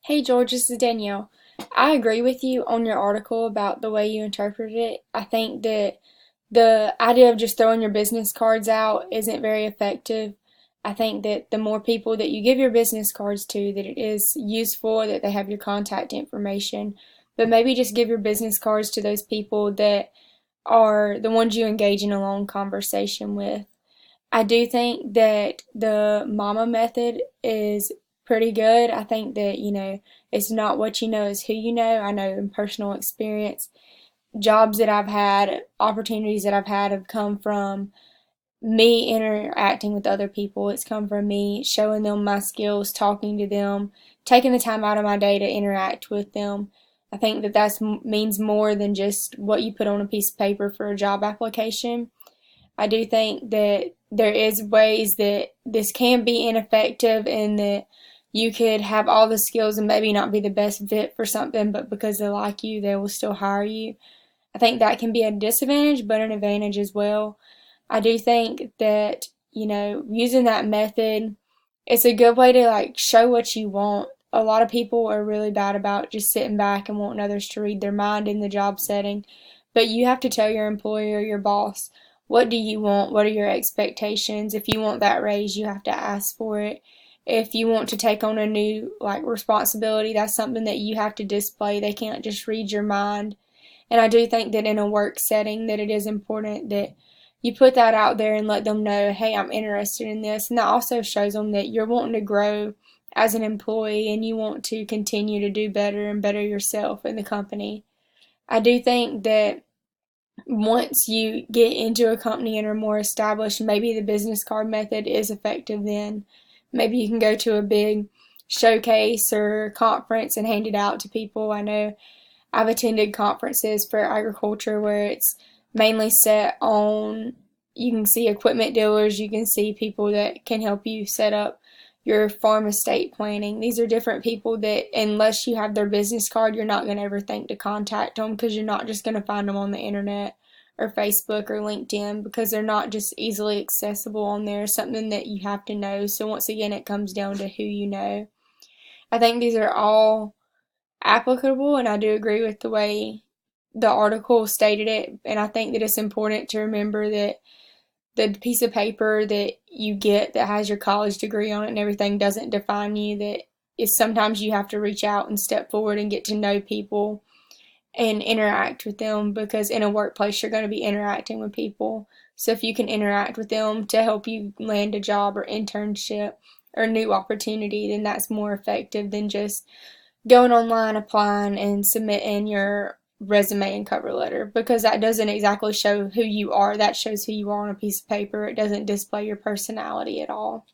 Hey George, this is Danielle. I agree with you on your article about the way you interpreted it. I think that the idea of just throwing your business cards out isn't very effective. I think that the more people that you give your business cards to, that it is useful, that they have your contact information. But maybe just give your business cards to those people that are the ones you engage in a long conversation with. I do think that the mama method is pretty good. I think that, it's not what you know, it's who you know. I know in personal experience, jobs that I've had, opportunities that I've had have come from me interacting with other people. It's come from me showing them my skills, talking to them, taking the time out of my day to interact with them. I think that means more than just what you put on a piece of paper for a job application. I do think that there is ways that this can be ineffective and that you could have all the skills and maybe not be the best fit for something, but because they like you, they will still hire you. I think that can be a disadvantage, but an advantage as well. I do think that, using that method, it's a good way to show what you want. A lot of people are really bad about just sitting back and wanting others to read their mind in the job setting. But you have to tell your employer, your boss, what do you want? What are your expectations? If you want that raise, you have to ask for it. If you want to take on a new responsibility, that's something that you have to display. They can't just read your mind. And I do think that in a work setting that it is important that you put that out there and let them know, hey, I'm interested in this. And that also shows them that you're wanting to grow as an employee and you want to continue to do better and better yourself in the company. I do think that once you get into a company and are more established, maybe the business card method is effective then. Maybe you can go to a big showcase or conference and hand it out to people. I know I've attended conferences for agriculture where it's mainly set on, you can see equipment dealers, you can see people that can help you set up your farm estate planning. These are different people that, unless you have their business card, you're not going to ever think to contact them because you're not just going to find them on the internet or Facebook or LinkedIn because they're not just easily accessible on there. Something that you have to know. So once again, it comes down to who you know. I think these are all applicable, and I do agree with the way the article stated it. And I think that it's important to remember that the piece of paper that you get that has your college degree on it and everything doesn't define you. That is sometimes you have to reach out and step forward and get to know people and interact with them because in a workplace you're going to be interacting with people. So if you can interact with them to help you land a job or internship or new opportunity, then that's more effective than just going online, applying, and submitting your resume and cover letter because that doesn't exactly show who you are. That shows who you are on a piece of paper. It doesn't display your personality at all.